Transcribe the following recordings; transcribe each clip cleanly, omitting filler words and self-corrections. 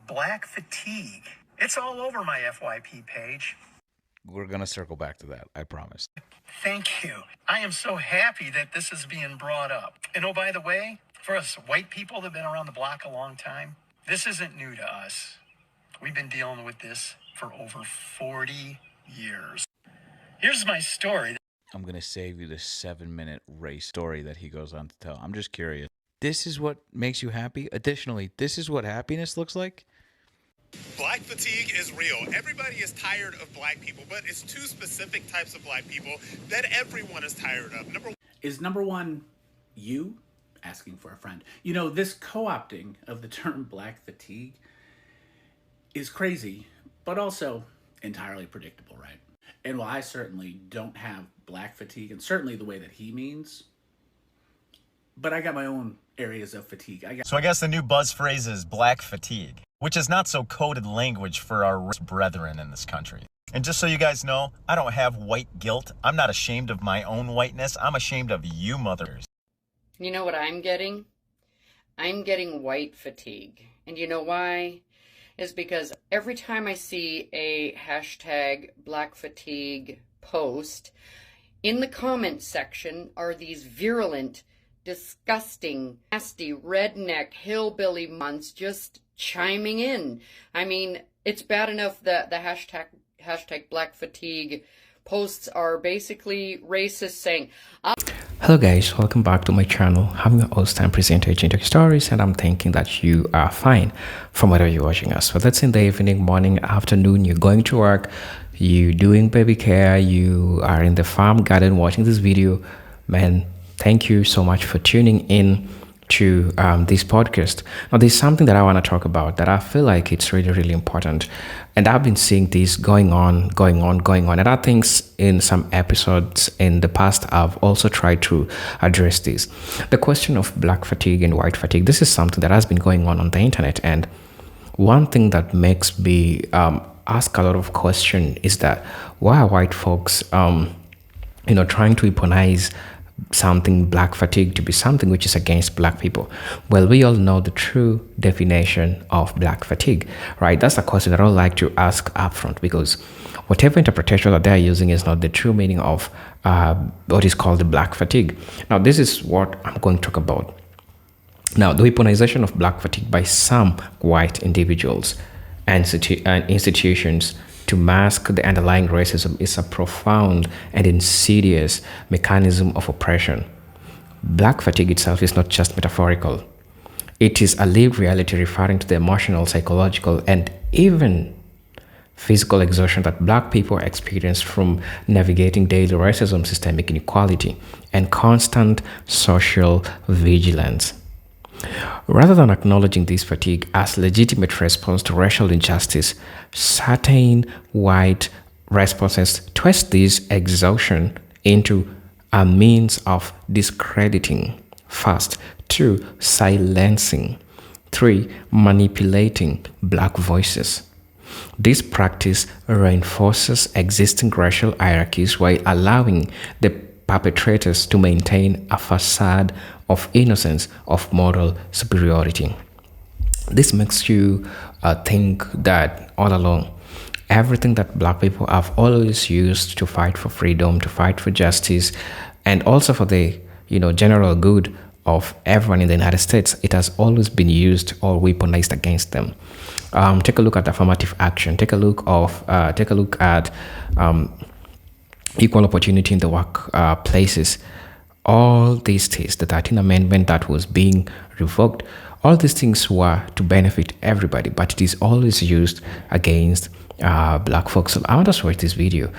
Black fatigue. It's all over my FYP page. We're going to circle back to that, I promise. Thank you. I am so happy that this is being brought up. And oh, by the way, for us white people that have been around the block a long time, this isn't new to us. We've been dealing with this for over 40 years. Here's my story. I'm going to save you the 7-minute race story that he goes on to tell. I'm just curious. This is what makes you happy? Additionally, this is what happiness looks like? Black fatigue is real. Everybody is tired of black people, but it's two specific types of black people that everyone is tired of. Number one you asking for a friend? You know, this co-opting of the term black fatigue is crazy, but also entirely predictable, right? And while I certainly don't have black fatigue, and certainly the way that he means, but I got my own areas of fatigue. So I guess the new buzz phrase is black fatigue, which is not so coded language for our rich brethren in this country. And just so you guys know, I don't have white guilt. I'm not ashamed of my own whiteness. I'm ashamed of you mothers. You know what I'm getting? I'm getting white fatigue. And you know why? Is because every time I see a hashtag black fatigue post, in the comment section are these virulent, disgusting, nasty, redneck, hillbilly months just chiming in. I mean, it's bad enough that the hashtag black fatigue posts are basically racist saying, Hello guys, welcome back to my channel. I'm your host and presenter Agent Stories, and I'm thinking that you are fine from wherever you're watching us. Whether it's in the evening, morning, afternoon, you're going to work, you doing baby care, you are in the farm garden watching this video, man, thank you so much for tuning in to this podcast. Now, there's something that I want to talk about that I feel like it's really, really important. And I've been seeing this going on. And I think in some episodes in the past, I've also tried to address this. The question of black fatigue and white fatigue, this is something that has been going on the internet. And one thing that makes me ask a lot of questions is that why are white folks, trying to weaponize something black fatigue to be something which is against black people? Well, we all know the true definition of black fatigue, right? That's a question that I would like to ask upfront, because whatever interpretation that they're using is not the true meaning of what is called the black fatigue. Now, this is what I'm going to talk about. Now, the weaponization of black fatigue by some white individuals and institutions to mask the underlying racism is a profound and insidious mechanism of oppression. Black fatigue itself is not just metaphorical. It is a lived reality referring to the emotional, psychological, and even physical exhaustion that black people experience from navigating daily racism, systemic inequality, and constant social vigilance. Rather than acknowledging this fatigue as legitimate response to racial injustice, certain white responses twist this exhaustion into a means of discrediting, first, 2, silencing, 3, manipulating black voices. This practice reinforces existing racial hierarchies while allowing the perpetrators to maintain a facade of innocence, of moral superiority. This makes you think that all along, everything that black people have always used to fight for freedom, to fight for justice, and also for the general good of everyone in the United States, it has always been used or weaponized against them. Take a look at affirmative action. Take a look at equal opportunity in the workplaces. All these things, the 13th Amendment that was being revoked, all these things were to benefit everybody, but it is always used against black folks. So I want to watch this video.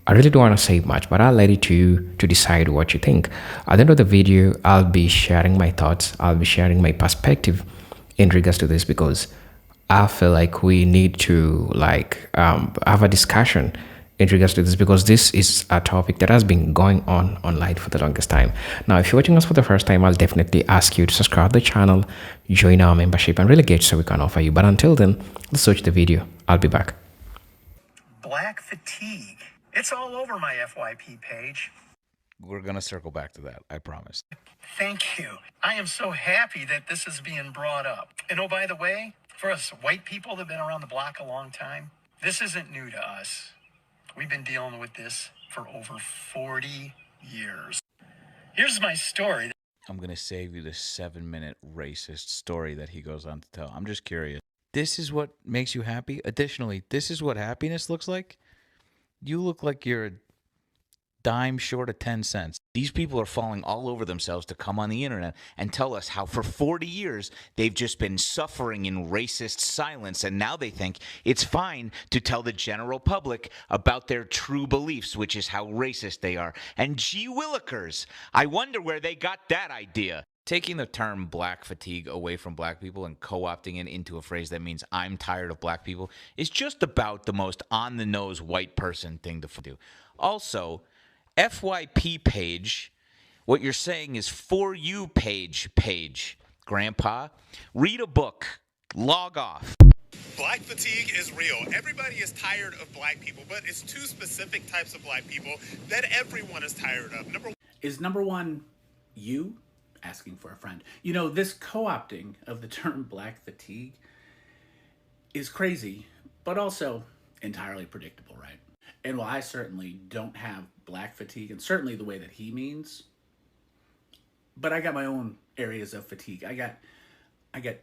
I really don't want to say much, but I'll let it to you to decide what you think. At the end of the video, I'll be sharing my thoughts. I'll be sharing my perspective in regards to this, because I feel like we need to have a discussion in regards to this, because this is a topic that has been going on online for the longest time. Now, if you're watching us for the first time, I'll definitely ask you to subscribe to the channel, join our membership, and really get so we can offer you. But until then, let's watch the video. I'll be back. Black fatigue. It's all over my FYP page. We're going to circle back to that, I promise. Thank you. I am so happy that this is being brought up. And oh, by the way, For us white people that have been around the block a long time, this isn't new to us. We've been dealing with this for over 40 years. Here's my story. I'm going to save you the 7-minute racist story that he goes on to tell. I'm just curious. This is what makes you happy? Additionally, this is what happiness looks like? You look like you're a dime short of 10 cents. These people are falling all over themselves to come on the internet and tell us how for 40 years they've just been suffering in racist silence, and now they think it's fine to tell the general public about their true beliefs, which is how racist they are. And gee willikers, I wonder where they got that idea. Taking the term black fatigue away from black people and co-opting it into a phrase that means I'm tired of black people is just about the most on-the-nose white person thing to do. Also, FYP page, what you're saying is for you page. Grandpa, read a book, log off. Black fatigue is real. Everybody is tired of black people, but it's two specific types of black people that everyone is tired of. Number one you asking for a friend? You know, this co-opting of the term black fatigue is crazy, but also entirely predictable, right? And while I certainly don't have black fatigue, and certainly the way that he means, but I got my own areas of fatigue. I got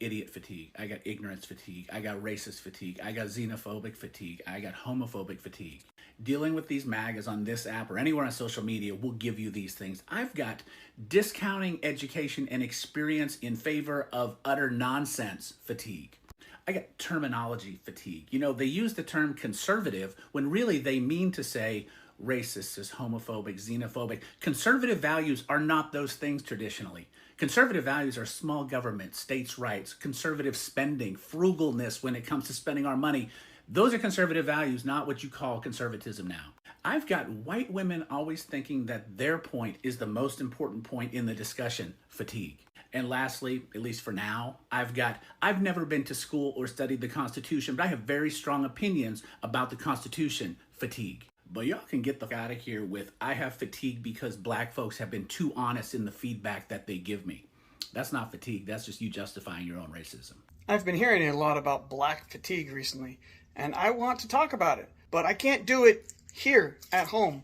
idiot fatigue. I got ignorance fatigue. I got racist fatigue. I got xenophobic fatigue. I got homophobic fatigue. Dealing with these MAGAs on this app or anywhere on social media will give you these things. I've got discounting education and experience in favor of utter nonsense fatigue. I got terminology fatigue. You know, they use the term conservative when really they mean to say racist, is homophobic, xenophobic. Conservative values are not those things traditionally. Conservative values are small government, states' rights, conservative spending, frugalness when it comes to spending our money. Those are conservative values, not what you call conservatism now. I've got white women always thinking that their point is the most important point in the discussion, fatigue. And lastly, at least for now, I've never been to school or studied the Constitution, but I have very strong opinions about the Constitution, fatigue. But y'all can get the fuck out of here with, I have fatigue because black folks have been too honest in the feedback that they give me. That's not fatigue, that's just you justifying your own racism. I've been hearing a lot about black fatigue recently, and I want to talk about it, but I can't do it here at home.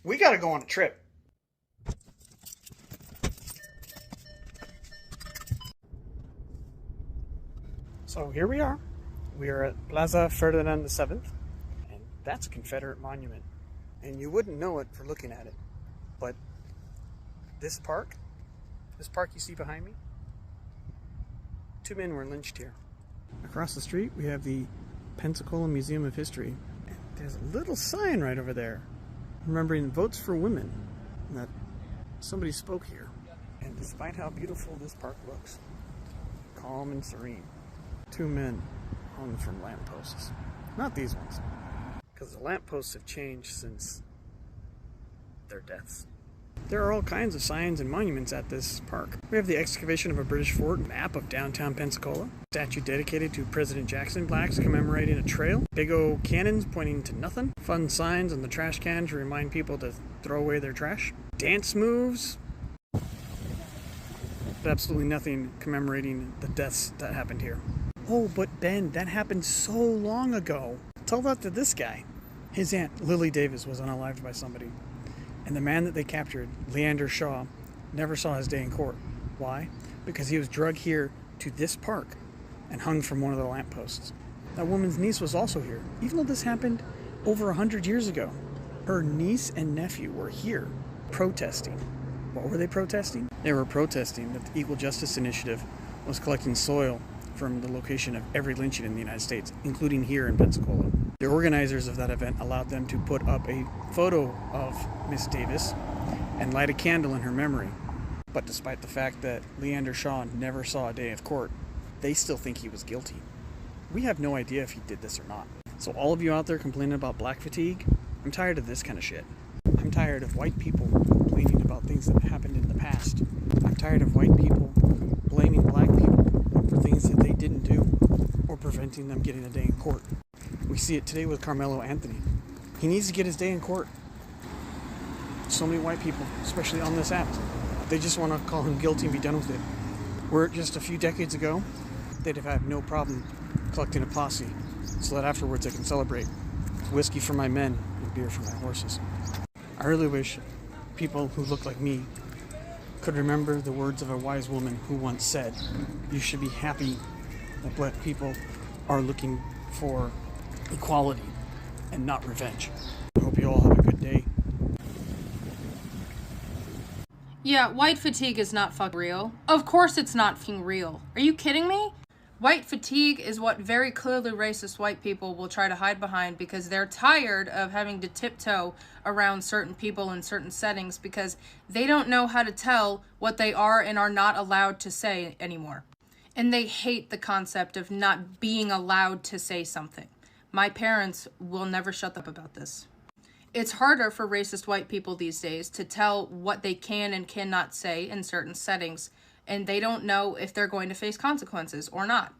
We gotta go on a trip. So here we are. We are at Plaza Ferdinand VII, and that's a Confederate monument. And you wouldn't know it for looking at it, but this park you see behind me, 2 men were lynched here. Across the street, we have the Pensacola Museum of History. And there's a little sign right over there, remembering votes for women, and that somebody spoke here. And despite how beautiful this park looks, calm and serene, 2 men hung from lampposts. Not these ones, because the lampposts have changed since their deaths. There are all kinds of signs and monuments at this park. We have the excavation of a British fort, map of downtown Pensacola, statue dedicated to President Jackson, plaques commemorating a trail, big old cannons pointing to nothing, fun signs on the trash can to remind people to throw away their trash, dance moves, but absolutely nothing commemorating the deaths that happened here. Oh, but Ben, that happened so long ago. Tell that to this guy. His aunt, Lily Davis, was unalived by somebody. And the man that they captured, Leander Shaw, never saw his day in court. Why? Because he was dragged here to this park and hung from one of the lampposts. That woman's niece was also here, even though this happened over 100 years ago. Her niece and nephew were here protesting. What were they protesting? They were protesting that the Equal Justice Initiative was collecting soil from the location of every lynching in the United States, including here in Pensacola. The organizers of that event allowed them to put up a photo of Miss Davis and light a candle in her memory. But despite the fact that Leander Shaw never saw a day of court, they still think he was guilty. We have no idea if he did this or not. So all of you out there complaining about black fatigue, I'm tired of this kind of shit. I'm tired of white people complaining about things that happened in the past. I'm tired of white people blaming black people for things that they didn't do or preventing them getting a day in court. We see it today with Carmelo Anthony. He needs to get his day in court. So many white people, especially on this app, they just want to call him guilty and be done with it. Where just a few decades ago, they'd have no problem collecting a posse so that afterwards I can celebrate. Whiskey for my men and beer for my horses. I really wish people who look like me could remember the words of a wise woman who once said, "You should be happy that black people are looking for equality and not revenge." I hope you all have a good day. Yeah, white fatigue is not fucking real. Of course it's not fucking real. Are you kidding me? White fatigue is what very clearly racist white people will try to hide behind because they're tired of having to tiptoe around certain people in certain settings because they don't know how to tell what they are and are not allowed to say anymore. And they hate the concept of not being allowed to say something. My parents will never shut up about this. It's harder for racist white people these days to tell what they can and cannot say in certain settings, and they don't know if they're going to face consequences or not.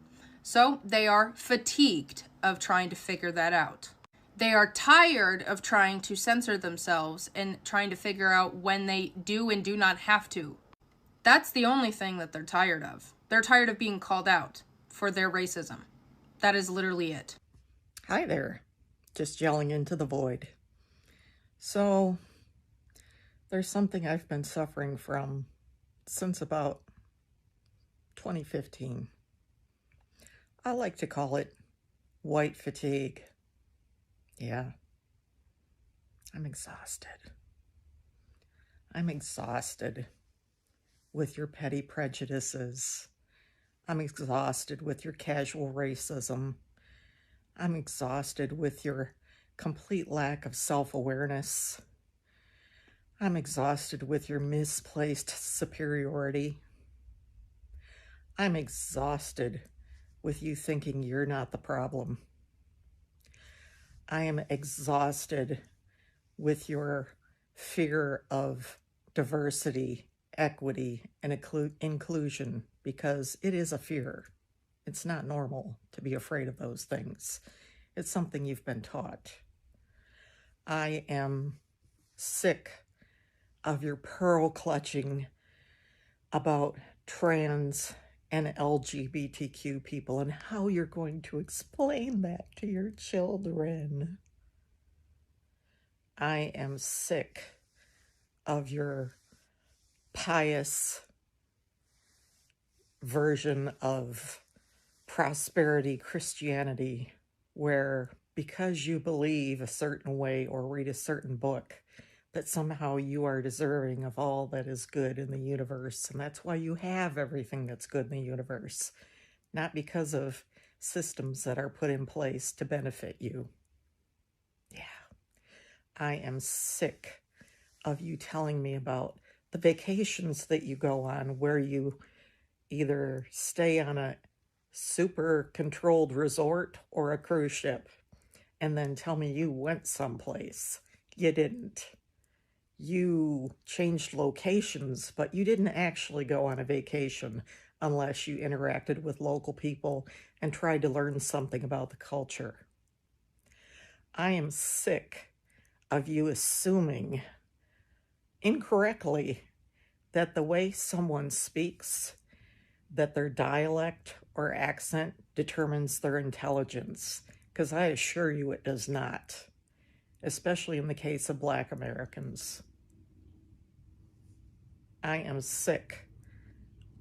So they are fatigued of trying to figure that out. They are tired of trying to censor themselves and trying to figure out when they do and do not have to. That's the only thing that they're tired of. They're tired of being called out for their racism. That is literally it. Hi there. Just yelling into the void. So, there's something I've been suffering from since about 2015. I like to call it white fatigue. Yeah. I'm exhausted. I'm exhausted with your petty prejudices. I'm exhausted with your casual racism. I'm exhausted with your complete lack of self-awareness. I'm exhausted with your misplaced superiority. I'm exhausted with you thinking you're not the problem. I am exhausted with your fear of diversity, equity, and inclusion, because it is a fear. It's not normal to be afraid of those things. It's something you've been taught. I am sick of your pearl clutching about trans and LGBTQ people and how you're going to explain that to your children. I am sick of your pious version of prosperity Christianity, where because you believe a certain way or read a certain book, that somehow you are deserving of all that is good in the universe. And that's why you have everything that's good in the universe, not because of systems that are put in place to benefit you. Yeah. I am sick of you telling me about the vacations that you go on where you either stay on a super controlled resort or a cruise ship and then tell me you went someplace. You didn't. You changed locations, but you didn't actually go on a vacation unless you interacted with local people and tried to learn something about the culture. I am sick of you assuming incorrectly that the way someone speaks, that their dialect or accent determines their intelligence, because I assure you it does not, especially in the case of Black Americans. I am sick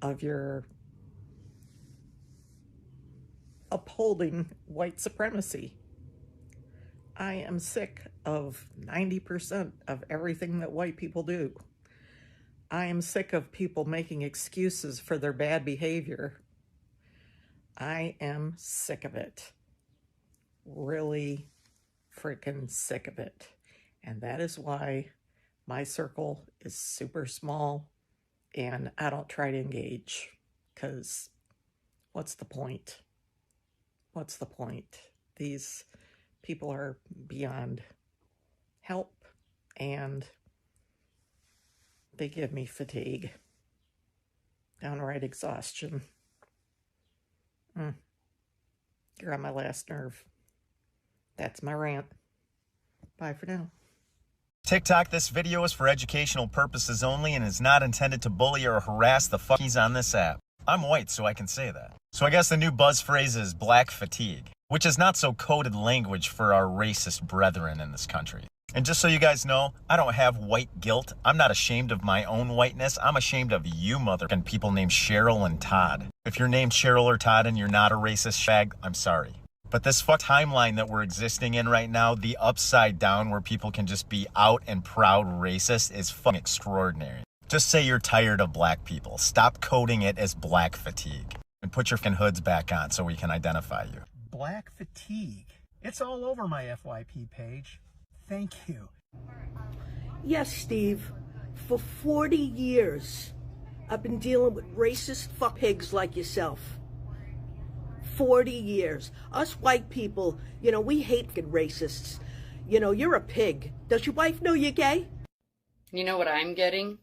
of your upholding white supremacy. I am sick of 90% of everything that white people do. I am sick of people making excuses for their bad behavior. I am sick of it. Really freaking sick of it. And that is why my circle is super small and I don't try to engage, because what's the point? What's the point? These people are beyond help and they give me fatigue, downright exhaustion. You're on my last nerve. That's my rant. Bye for now. TikTok, this video is for educational purposes only and is not intended to bully or harass the fuckies on this app. I'm white, so I can say that. So I guess the new buzz phrase is black fatigue, which is not so coded language for our racist brethren in this country. And just so you guys know, I don't have white guilt. I'm not ashamed of my own whiteness. I'm ashamed of you motherfucking people named Cheryl and Todd. If you're named Cheryl or Todd and you're not a racist shag, I'm sorry. But this timeline that we're existing in right now, the upside down where people can just be out and proud racist, is fucking extraordinary. Just say you're tired of black people. Stop coding it as black fatigue. And put your fucking hoods back on so we can identify you. Black fatigue. It's all over my FYP page. Thank you. Yes, Steve. For 40 years, I've been dealing with racist fuck pigs like yourself. 40 years. Us white people, we hate racists. You're a pig. Does your wife know you're gay? You know what I'm getting?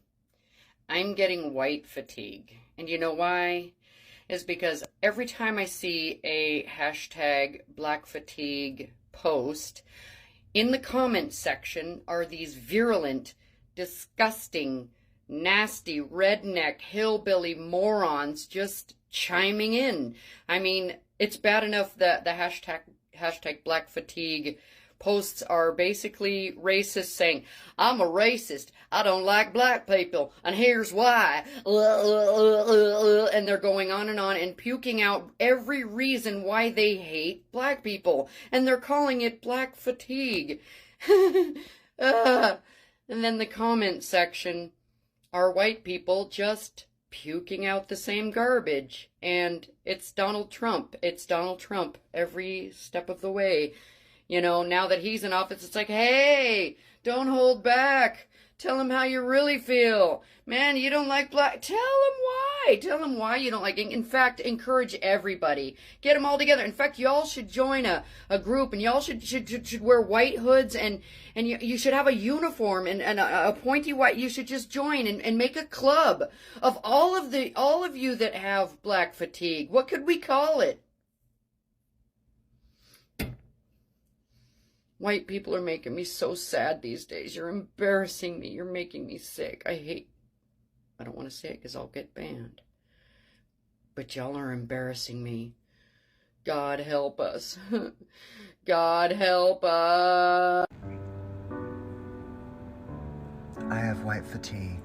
I'm getting white fatigue. And you know why? Is because every time I see a hashtag black fatigue post, in the comment section are these virulent, disgusting, nasty, redneck, hillbilly morons just chiming in. I mean, it's bad enough that the hashtag black fatigue posts are basically racist, saying, I'm a racist, I don't like black people, and here's why. And they're going on and puking out every reason why they hate black people. And they're calling it black fatigue. And then the comment section are white people just puking out the same garbage. And it's Donald Trump. It's Donald Trump every step of the way. Now that he's in office, it's like, hey, don't hold back. Tell him how you really feel. Man, you don't like black. Tell him why. Tell him why you don't like it. In fact, encourage everybody. Get them all together. In fact, y'all should join a group, and y'all should wear white hoods, and you should have a uniform and a pointy white. You should just join and make a club of all of you that have black fatigue. What could we call it? White people are making me so sad these days. You're embarrassing me. You're making me sick. I don't want to say it because I'll get banned. But y'all are embarrassing me. God help us. God help us. I have white fatigue.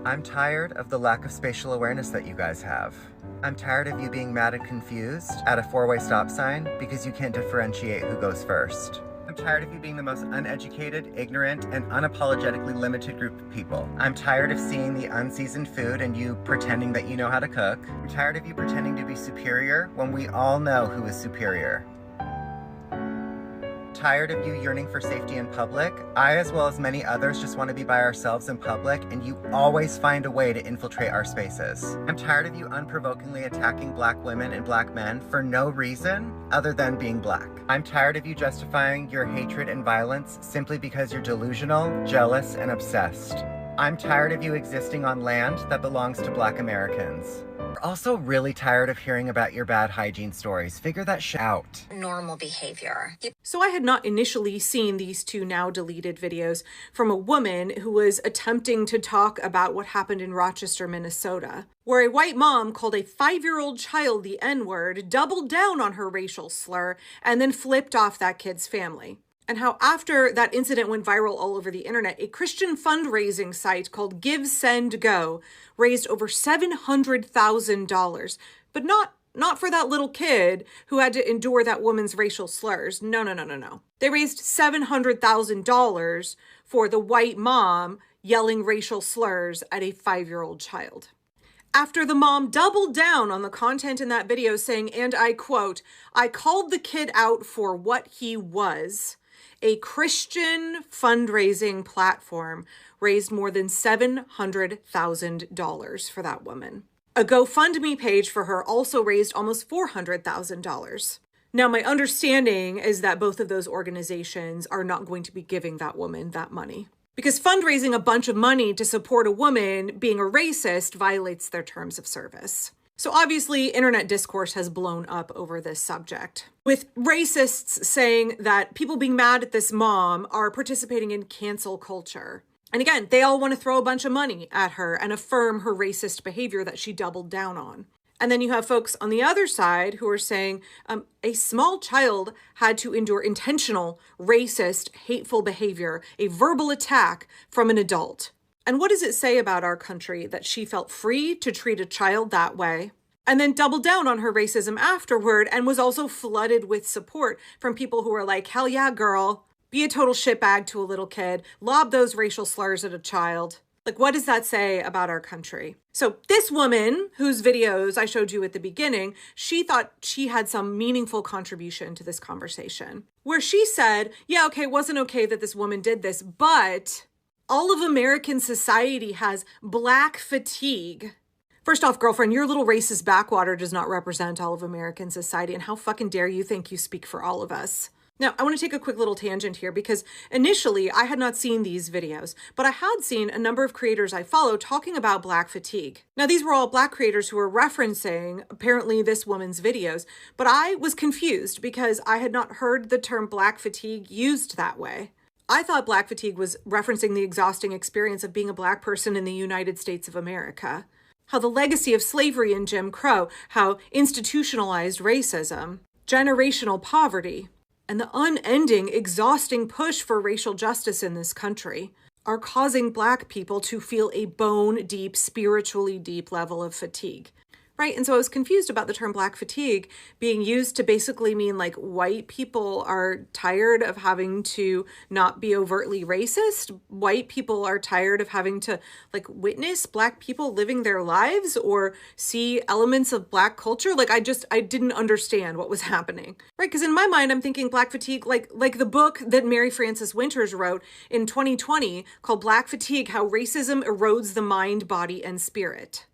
I'm tired of the lack of spatial awareness that you guys have. I'm tired of you being mad and confused at a four-way stop sign because you can't differentiate who goes first. I'm tired of you being the most uneducated, ignorant, and unapologetically limited group of people. I'm tired of seeing the unseasoned food and you pretending that you know how to cook. I'm tired of you pretending to be superior when we all know who is superior. Tired of you yearning for safety in public. I, as well as many others, just want to be by ourselves in public, and you always find a way to infiltrate our spaces. I'm tired of you unprovokingly attacking black women and black men for no reason other than being black. I'm tired of you justifying your hatred and violence simply because you're delusional, jealous, and obsessed. I'm tired of you existing on land that belongs to black Americans. We're also really tired of hearing about your bad hygiene stories. Figure that shit out. Normal behavior. So I had not initially seen these two now deleted videos from a woman who was attempting to talk about what happened in Rochester, Minnesota, where a white mom called a 5-year-old child the N-word, doubled down on her racial slur, and then flipped off that kid's family. And how after that incident went viral all over the internet, a Christian fundraising site called Give, Send, Go raised over $700,000, but not for that little kid who had to endure that woman's racial slurs. No. They raised $700,000 for the white mom yelling racial slurs at a 5-year-old child. After the mom doubled down on the content in that video saying, and I quote, "I called the kid out for what he was," a Christian fundraising platform raised more than $700,000 for that woman. A GoFundMe page for her also raised almost $400,000. Now, my understanding is that both of those organizations are not going to be giving that woman that money, because fundraising a bunch of money to support a woman being a racist violates their terms of service. So obviously, internet discourse has blown up over this subject, with racists saying that people being mad at this mom are participating in cancel culture. And again, they all want to throw a bunch of money at her and affirm her racist behavior that she doubled down on. And then you have folks on the other side who are saying a small child had to endure intentional, racist, hateful behavior, a verbal attack from an adult. And what does it say about our country that she felt free to treat a child that way? And then doubled down on her racism afterward and was also flooded with support from people who were like, hell yeah, girl, be a total shitbag to a little kid, lob those racial slurs at a child. Like, what does that say about our country? So this woman, whose videos I showed you at the beginning, she thought she had some meaningful contribution to this conversation, where she said, yeah, okay, it wasn't okay that this woman did this, but all of American society has black fatigue. First off, girlfriend, your little racist backwater does not represent all of American society, and how fucking dare you think you speak for all of us? Now, I want to take a quick little tangent here because initially I had not seen these videos, but I had seen a number of creators I follow talking about black fatigue. Now, these were all black creators who were referencing apparently this woman's videos, but I was confused because I had not heard the term black fatigue used that way. I thought black fatigue was referencing the exhausting experience of being a black person in the United States of America. How the legacy of slavery and Jim Crow, how institutionalized racism, generational poverty, and the unending, exhausting push for racial justice in this country are causing black people to feel a bone-deep, spiritually deep level of fatigue. Right? And so I was confused about the term black fatigue being used to basically mean like white people are tired of having to not be overtly racist. White people are tired of having to like witness black people living their lives or see elements of black culture. Like I didn't understand what was happening. Right? Because in my mind, I'm thinking black fatigue, like the book that Mary Frances Winters wrote in 2020 called Black Fatigue, How Racism Erodes the Mind, Body, and Spirit.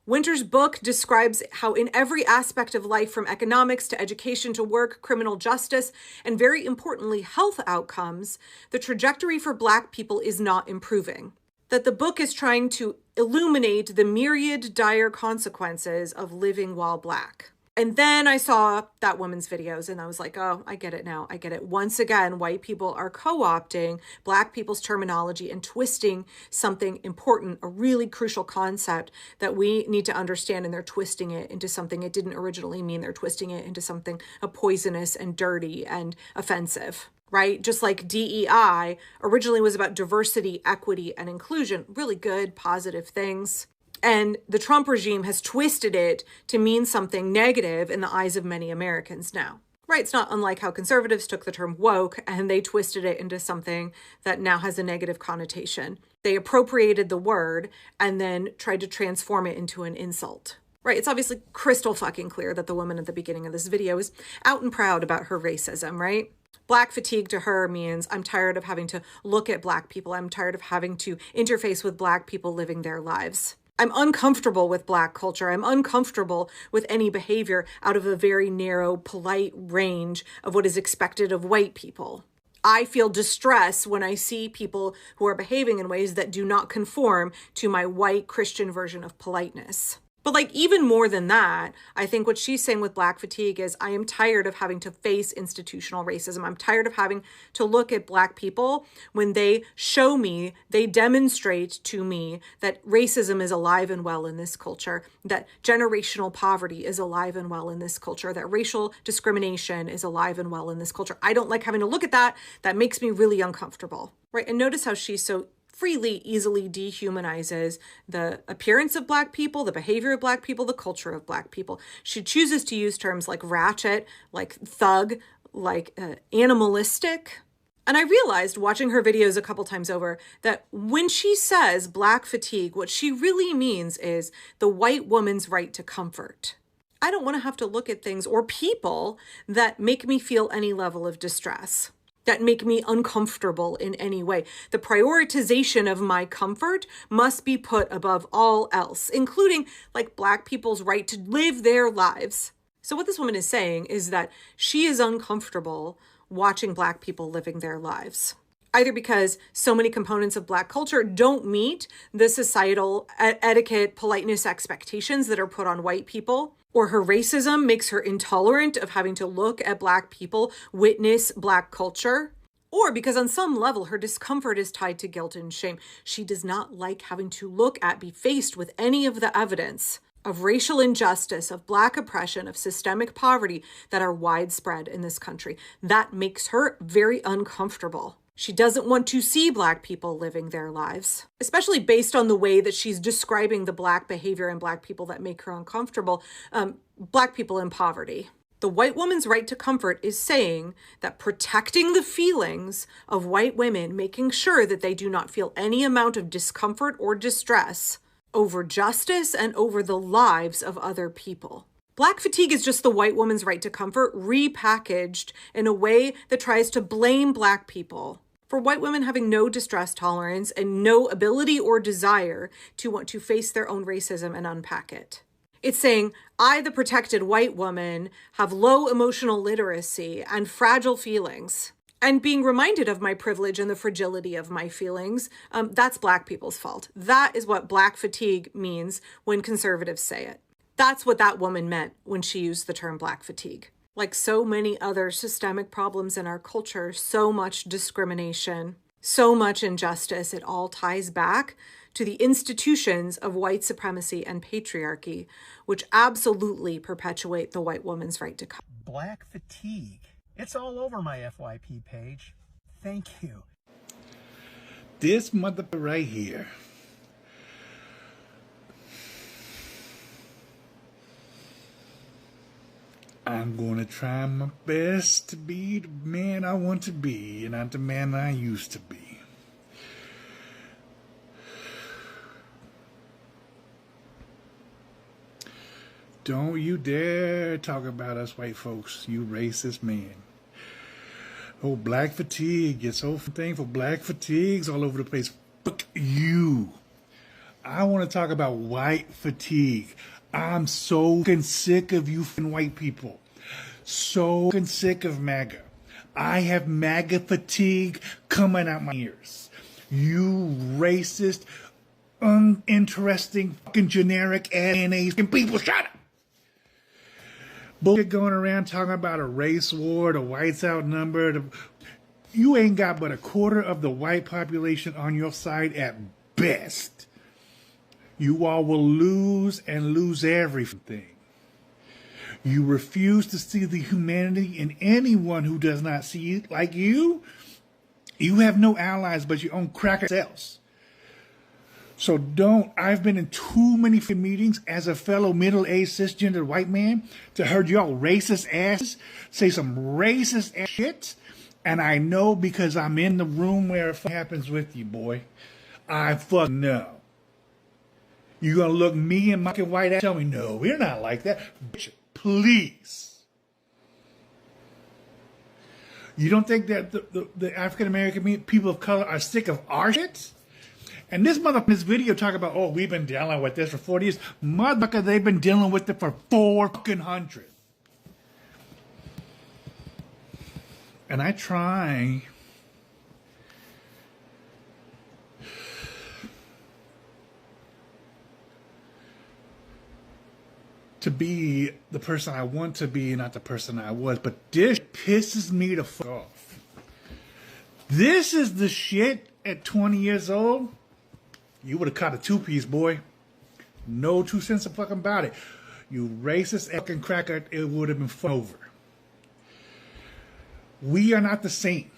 Winter's book describes how in every aspect of life, from economics to education to work, criminal justice, and very importantly, health outcomes, the trajectory for black people is not improving. That the book is trying to illuminate the myriad dire consequences of living while black. And then I saw that woman's videos and I was like, oh, I get it now. I get it. Once again, white people are co-opting black people's terminology and twisting something important, a really crucial concept that we need to understand, and they're twisting it into something it didn't originally mean. They're twisting it into something poisonous and dirty and offensive. Right? Just like DEI originally was about diversity, equity, and inclusion, really good, positive things. And the Trump regime has twisted it to mean something negative in the eyes of many Americans now. Right? It's not unlike how conservatives took the term woke and they twisted it into something that now has a negative connotation. They appropriated the word and then tried to transform it into an insult. Right? It's obviously crystal fucking clear that the woman at the beginning of this video is out and proud about her racism, right? Black fatigue to her means I'm tired of having to look at black people. I'm tired of having to interface with black people living their lives. I'm uncomfortable with black culture. I'm uncomfortable with any behavior out of a very narrow, polite range of what is expected of white people. I feel distress when I see people who are behaving in ways that do not conform to my white Christian version of politeness. But like even more than that, I think what she's saying with black fatigue is I am tired of having to face institutional racism. I'm tired of having to look at black people when they show me, they demonstrate to me that racism is alive and well in this culture, that generational poverty is alive and well in this culture, that racial discrimination is alive and well in this culture. I don't like having to look at that. That makes me really uncomfortable, right? And notice how she's so freely, easily dehumanizes the appearance of black people, the behavior of black people, the culture of black people. She chooses to use terms like ratchet, like thug, like animalistic. And I realized watching her videos a couple times over that when she says black fatigue, what she really means is the white woman's right to comfort. I don't want to have to look at things or people that make me feel any level of distress, that make me uncomfortable in any way. The prioritization of my comfort must be put above all else, including like black people's right to live their lives. So what this woman is saying is that she is uncomfortable watching black people living their lives, either because so many components of black culture don't meet the societal etiquette, politeness expectations that are put on white people, or her racism makes her intolerant of having to look at black people, witness black culture, or because on some level her discomfort is tied to guilt and shame. She does not like having to look at, be faced with any of the evidence of racial injustice, of Black oppression, of systemic poverty that are widespread in this country. That makes her very uncomfortable. She doesn't want to see Black people living their lives, especially based on the way that she's describing the Black behavior and Black people that make her uncomfortable, Black people in poverty. The white woman's right to comfort is saying that protecting the feelings of white women, making sure that they do not feel any amount of discomfort or distress over justice and over the lives of other people. Black fatigue is just the white woman's right to comfort repackaged in a way that tries to blame Black people for white women having no distress tolerance and no ability or desire to want to face their own racism and unpack it. It's saying, I, the protected white woman, have low emotional literacy and fragile feelings. And being reminded of my privilege and the fragility of my feelings, that's Black people's fault. That is what Black fatigue means when conservatives say it. That's what that woman meant when she used the term Black fatigue. Like so many other systemic problems in our culture, so much discrimination, so much injustice, it all ties back to the institutions of white supremacy and patriarchy, which absolutely perpetuate the white woman's right to comfort. Black fatigue. It's all over my FYP page. Thank you. This mother right here. I'm going to try my best to be the man I want to be and not the man I used to be. Don't you dare talk about us white folks, you racist man. Oh, Black fatigue. It's so thing for Black fatigues all over the place. Fuck you. I want to talk about white fatigue. I'm so sick of you white people. So sick of MAGA. I have MAGA fatigue coming out my ears. You racist, uninteresting, fucking generic ANAs people. Shut up. Bullshit going around talking about a race war, the whites outnumbered. You ain't got but a quarter of the white population on your side at best. You all will lose and lose everything. You refuse to see the humanity in anyone who does not see it like you. You have no allies but your own cracker cells. So I've been in too many meetings as a fellow middle-aged cisgender white man to heard y'all racist asses say some racist ass shit. And I know because I'm in the room where it happens with you, boy. I fuck know. You gonna look me and my white ass tell me, no, we're not like that. Bitch, please. You don't think that the African-American people of color are sick of our shit? And this motherfucker in this video talking about, oh, we've been dealing with this for 40 years. Motherfucker, they've been dealing with it for 400. And I try to be the person I want to be, not the person I was. But this pisses me the fuck off. This is the shit at 20 years old. You would have caught a two-piece, boy. No 2 cents a fucking about it. You racist fucking cracker, it would have been fun over. We are not the same.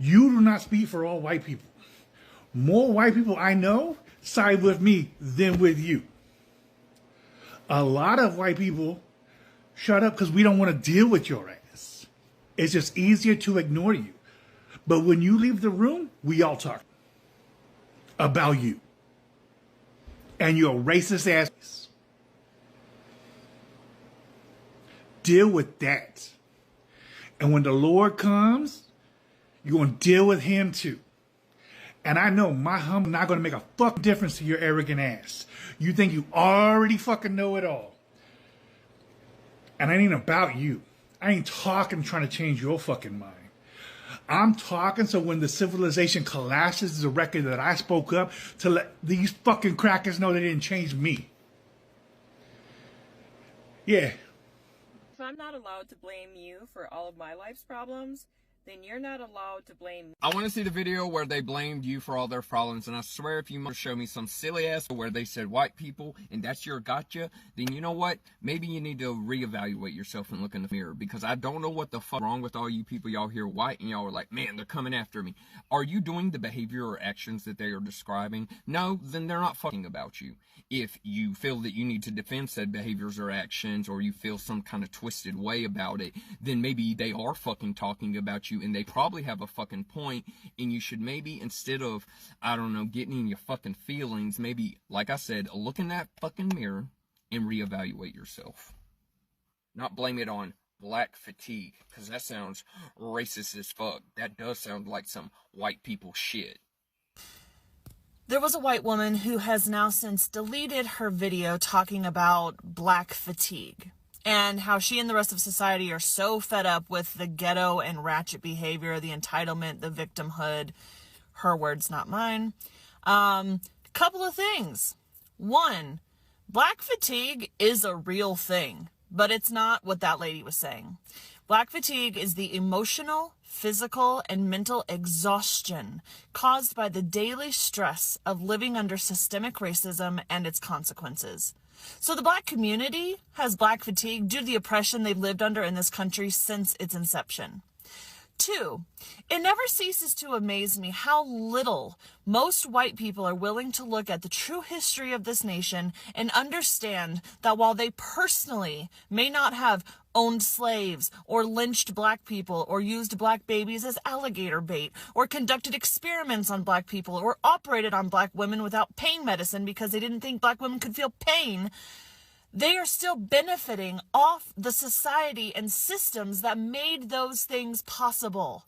You do not speak for all white people. More white people I know side with me than with you. A lot of white people shut up because we don't want to deal with your ass. It's just easier to ignore you. But when you leave the room, we all talk about you and your racist ass. Deal with that. And when the Lord comes, you're going to deal with him too. And I know my hum not going to make a fucking difference to your arrogant ass. You think you already fucking know it all. And I ain't about you. I ain't talking trying to change your fucking mind. I'm talking so when the civilization collapses, the record that I spoke up to let these fucking crackers know they didn't change me. Yeah. If I'm not allowed to blame you for all of my life's problems, then you're not allowed to blame me. I want to see the video where they blamed you for all their problems, and I swear if you show me some silly ass where they said white people and that's your gotcha, then you know what? Maybe you need to reevaluate yourself and look in the mirror, because I don't know what the fuck wrong with all you people. Y'all hear white and y'all are like, man, they're coming after me. Are you doing the behavior or actions that they are describing? No, then they're not fucking about you. If you feel that you need to defend said behaviors or actions, or you feel some kind of twisted way about it, then maybe they are fucking talking about you, and they probably have a fucking point, and you should maybe, instead of, I don't know, getting in your fucking feelings, maybe, like I said, look in that fucking mirror and reevaluate yourself. Not blame it on black fatigue, because that sounds racist as fuck. That does sound like some white people shit. There was a white woman who has now since deleted her video talking about black fatigue and how she and the rest of society are so fed up with the ghetto and ratchet behavior, the entitlement, the victimhood. Her words, not mine. Couple of things. One, black fatigue is a real thing, but it's not what that lady was saying. Black fatigue is the emotional, physical, and mental exhaustion caused by the daily stress of living under systemic racism and its consequences. So the black community has black fatigue due to the oppression they've lived under in this country since its inception. Two, it never ceases to amaze me how little most white people are willing to look at the true history of this nation and understand that while they personally may not have owned slaves or lynched black people or used black babies as alligator bait or conducted experiments on black people or operated on black women without pain medicine because they didn't think black women could feel pain, they are still benefiting off the society and systems that made those things possible.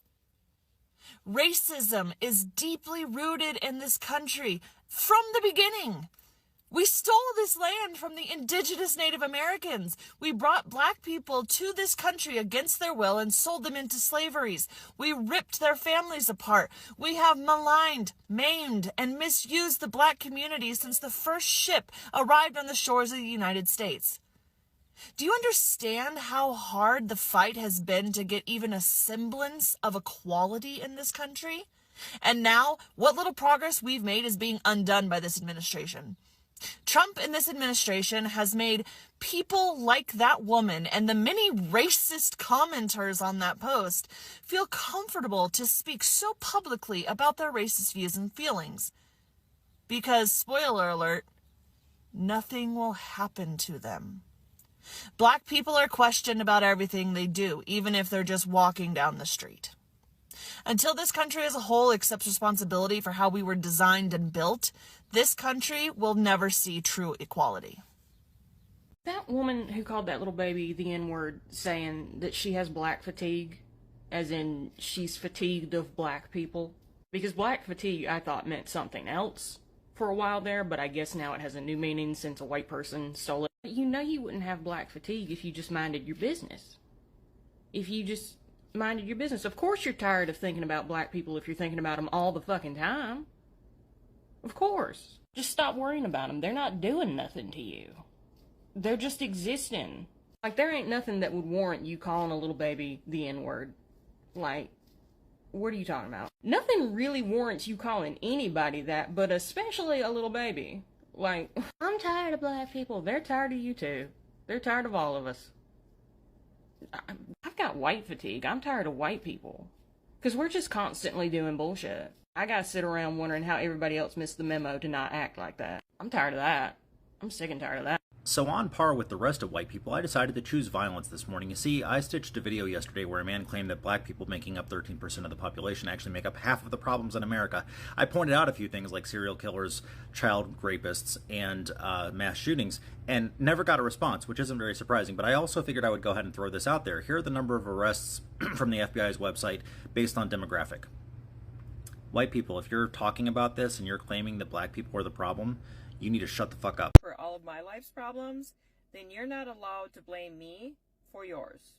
Racism is deeply rooted in this country from the beginning. We stole this land from the indigenous Native Americans. We brought black people to this country against their will and sold them into slaveries. We ripped their families apart. We have maligned, maimed, and misused the black community since the first ship arrived on the shores of the United States. Do you understand how hard the fight has been to get even a semblance of equality in this country? And now, what little progress we've made is being undone by this administration. Trump and this administration has made people like that woman and the many racist commenters on that post feel comfortable to speak so publicly about their racist views and feelings. Because, spoiler alert, nothing will happen to them. Black people are questioned about everything they do, even if they're just walking down the street. Until this country as a whole accepts responsibility for how we were designed and built, this country will never see true equality. That woman who called that little baby the N-word, saying that she has black fatigue, as in she's fatigued of black people. Because black fatigue, I thought, meant something else for a while there, but I guess now it has a new meaning since a white person stole it. You know you wouldn't have black fatigue if you just minded your business. If you just minded your business. Of course you're tired of thinking about black people if you're thinking about them all the fucking time. Of course. Just stop worrying about them. They're not doing nothing to you. They're just existing. Like, there ain't nothing that would warrant you calling a little baby the N-word. Like, what are you talking about? Nothing really warrants you calling anybody that, but especially a little baby. Like, I'm tired of black people. They're tired of you too. They're tired of all of us. I've got white fatigue. I'm tired of white people. Because we're just constantly doing bullshit. I gotta sit around wondering how everybody else missed the memo to not act like that. I'm tired of that. I'm sick and tired of that. So on par with the rest of white people, I decided to choose violence this morning. You see, I stitched a video yesterday where a man claimed that black people, making up 13% of the population, actually make up half of the problems in America. I pointed out a few things like serial killers, child rapists, and mass shootings, and never got a response, which isn't very surprising. But I also figured I would go ahead and throw this out there. Here are the number of arrests from the FBI's website based on demographic. White people, if you're talking about this and you're claiming that black people are the problem, you need to shut the fuck up. For all of my life's problems, then you're not allowed to blame me for yours.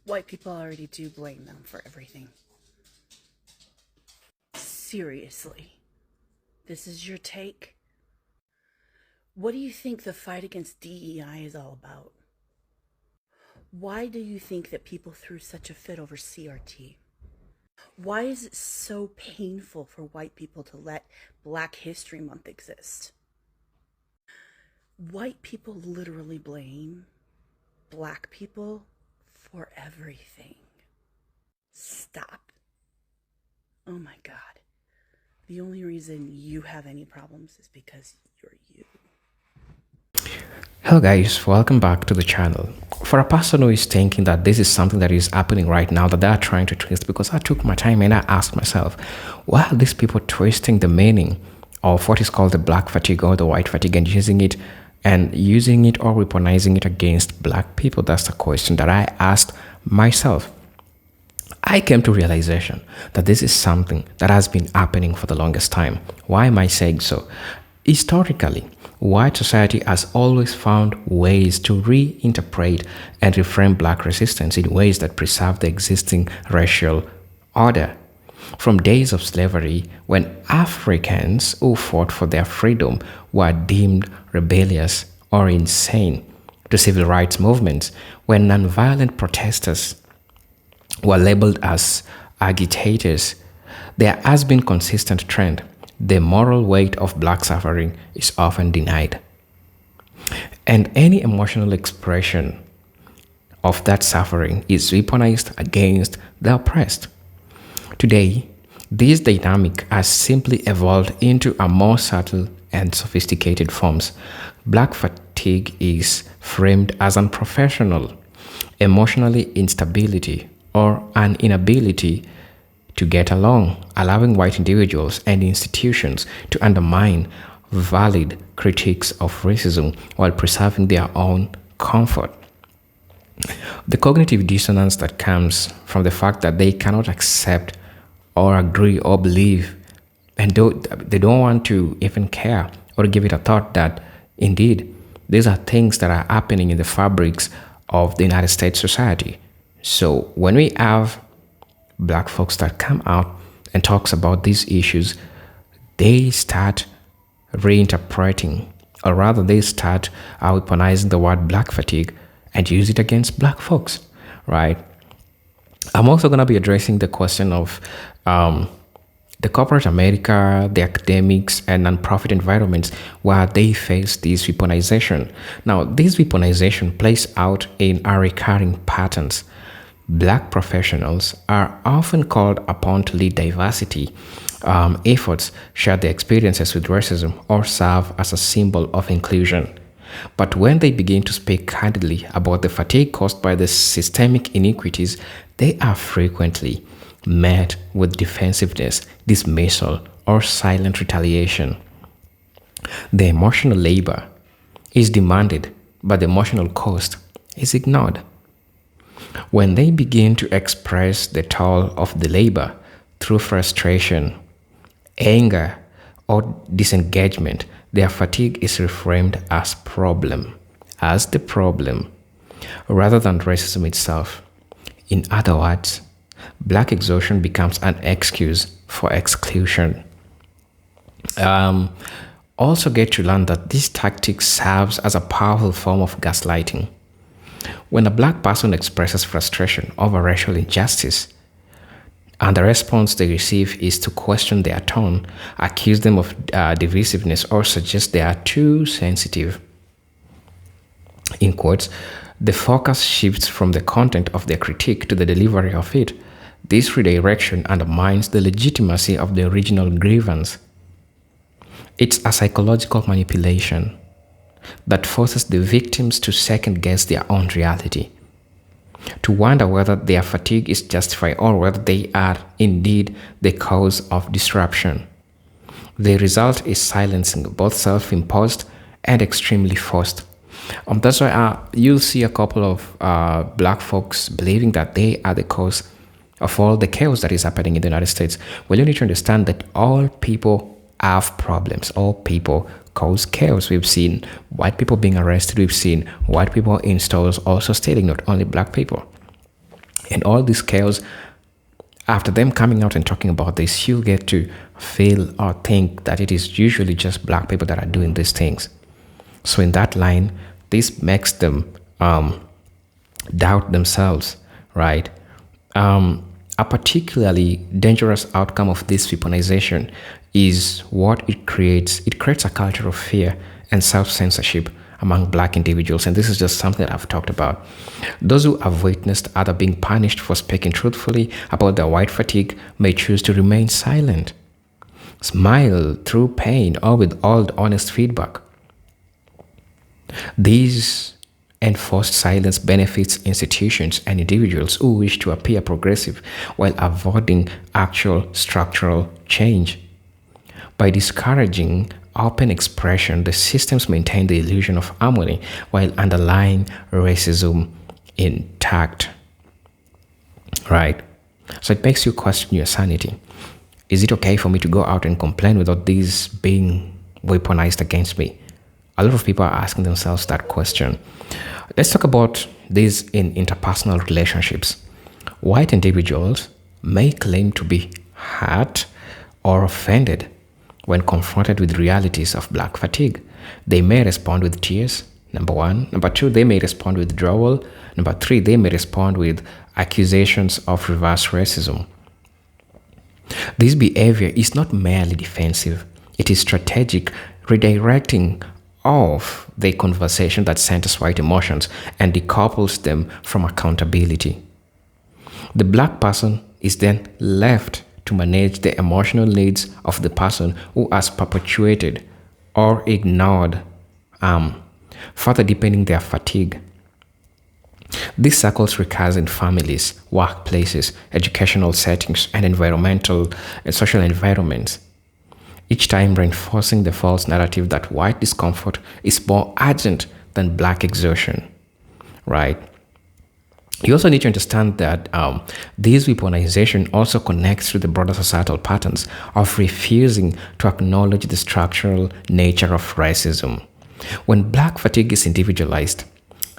White people already do blame them for everything. Seriously. This is your take? What do you think the fight against DEI is all about? Why do you think that people threw such a fit over CRT? Why is it so painful for white people to let Black History Month exist? White people literally blame Black people for everything. Stop. Oh my God. The only reason you have any problems is because you're you. Hello guys, welcome back to the channel. For a person who is thinking that this is something that is happening right now that they are trying to twist, because I took my time and I asked myself, why are these people twisting the meaning of what is called the black fatigue or the white fatigue and using it or weaponizing it against black people? That's the question that I asked myself. I came to realization that this is something that has been happening for the longest time. Why am I saying so? Historically, white society has always found ways to reinterpret and reframe black resistance in ways that preserve the existing racial order. From days of slavery, when Africans who fought for their freedom were deemed rebellious or insane, to civil rights movements, when nonviolent protesters were labeled as agitators, there has been consistent trend. The moral weight of black suffering is often denied. And any emotional expression of that suffering is weaponized against the oppressed. Today, this dynamic has simply evolved into a more subtle and sophisticated forms. Black fatigue is framed as unprofessional, emotionally instability, or an inability to get along, allowing white individuals and institutions to undermine valid critiques of racism while preserving their own comfort. The cognitive dissonance that comes from the fact that they cannot accept or agree or believe, and they don't want to even care or give it a thought that indeed these are things that are happening in the fabrics of the United States society. So when we have black folks that come out and talks about these issues, they start reinterpreting, or rather they start weaponizing the word black fatigue and use it against black folks, right? I'm also going to be addressing the question of the corporate America, the academics, and nonprofit environments where they face this weaponization. Now, this weaponization plays out in our recurring patterns. Black professionals are often called upon to lead diversity efforts, share their experiences with racism, or serve as a symbol of inclusion. But when they begin to speak candidly about the fatigue caused by the systemic inequities, they are frequently met with defensiveness, dismissal, or silent retaliation. The emotional labor is demanded, but the emotional cost is ignored. When they begin to express the toll of the labor through frustration, anger, or disengagement, their fatigue is reframed as the problem, rather than racism itself. In other words, black exhaustion becomes an excuse for exclusion. Also get to learn that this tactic serves as a powerful form of gaslighting. When a black person expresses frustration over racial injustice, and the response they receive is to question their tone, accuse them of divisiveness, or suggest they are too sensitive, in quotes, the focus shifts from the content of their critique to the delivery of it. This redirection undermines the legitimacy of the original grievance. It's a psychological manipulation that forces the victims to second-guess their own reality, to wonder whether their fatigue is justified or whether they are indeed the cause of disruption. The result is silencing, both self-imposed and extremely forced. That's why you'll see a couple of black folks believing that they are the cause of all the chaos that is happening in the United States. Well, you need to understand that all people have problems. All people cause chaos. We've seen white people being arrested. We've seen white people in stores also stealing, not only black people. And all this chaos, after them coming out and talking about this, you get to feel or think that it is usually just black people that are doing these things. So in that line, this makes them doubt themselves, right? A particularly dangerous outcome of this weaponization is what it creates. It creates a culture of fear and self-censorship among black individuals, and this is just something that I've talked about. Those who have witnessed other being punished for speaking truthfully about their white fatigue may choose to remain silent, smile through pain, or with all honest feedback. These enforced silence benefits institutions and individuals who wish to appear progressive while avoiding actual structural change. By discouraging open expression, the systems maintain the illusion of harmony while underlying racism intact. Right? So it makes you question your sanity. Is it okay for me to go out and complain without these being weaponized against me? A lot of people are asking themselves that question. Let's talk about this in interpersonal relationships. White individuals may claim to be hurt or offended when confronted with realities of black fatigue. They may respond with tears, number one. Number two, they may respond with withdrawal. Number three, they may respond with accusations of reverse racism. This behavior is not merely defensive. It is strategic, redirecting of the conversation that centers white emotions and decouples them from accountability. The black person is then left to manage the emotional needs of the person who has perpetuated or ignored, further deepening their fatigue. These cycles recur in families, workplaces, educational settings, and environmental and social environments, each time reinforcing the false narrative that white discomfort is more urgent than black exhaustion, right? You also need to understand that this weaponization also connects to the broader societal patterns of refusing to acknowledge the structural nature of racism. When black fatigue is individualized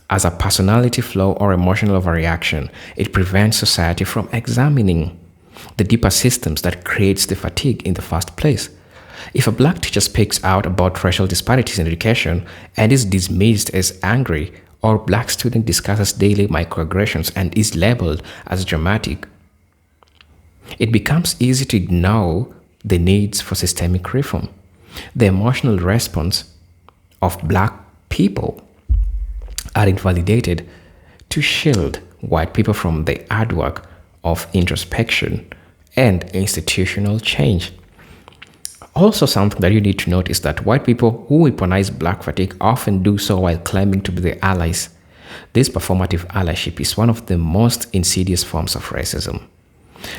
as a personality flaw or emotional overreaction, it prevents society from examining the deeper systems that creates the fatigue in the first place. If a black teacher speaks out about racial disparities in education and is dismissed as angry, or black student discusses daily microaggressions and is labeled as dramatic, it becomes easy to ignore the needs for systemic reform. The emotional response of black people are invalidated to shield white people from the hard work of introspection and institutional change. Also, something that you need to note is that white people who weaponize black fatigue often do so while claiming to be the allies. This performative allyship is one of the most insidious forms of racism.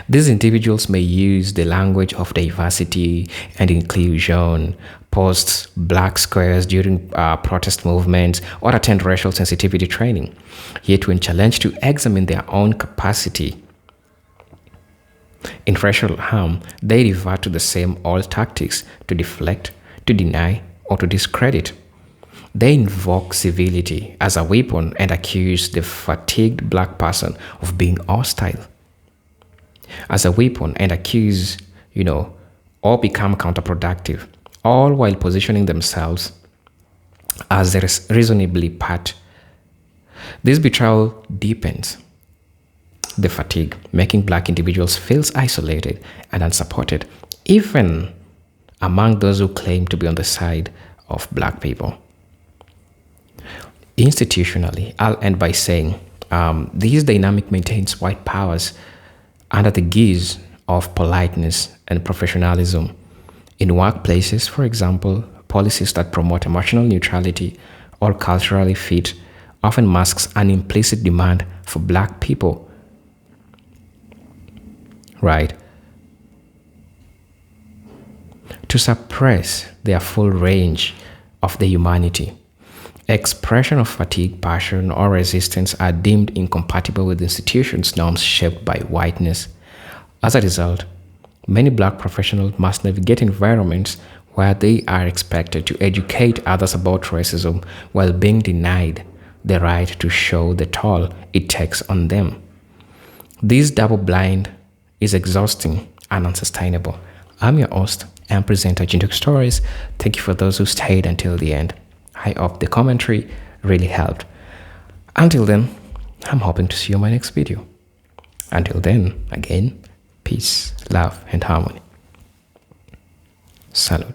These individuals may use the language of diversity and inclusion, post black squares during protest movements, or attend racial sensitivity training. Yet when challenged to examine their own capacity in racial harm, they revert to the same old tactics to deflect, to deny, or to discredit. They invoke civility as a weapon and accuse the fatigued black person of being hostile as a weapon and accuse, or become counterproductive, all while positioning themselves as a reasonably part. This betrayal deepens the fatigue, making black individuals feel isolated and unsupported, even among those who claim to be on the side of black people. Institutionally, I'll end by saying this dynamic maintains white powers under the guise of politeness and professionalism. In workplaces, for example, policies that promote emotional neutrality or culturally fit often masks an implicit demand for black people, right, to suppress their full range of the humanity. Expression of fatigue, passion, or resistance are deemed incompatible with institutions' norms shaped by whiteness. As a result, many black professionals must navigate environments where they are expected to educate others about racism while being denied the right to show the toll it takes on them. This double blind is exhausting and unsustainable. I'm your host and presenter, Jintok Stories. Thank you for those who stayed until the end. I hope the commentary really helped. Until then, I'm hoping to see you in my next video. Until then, again, peace, love, and harmony. Salute.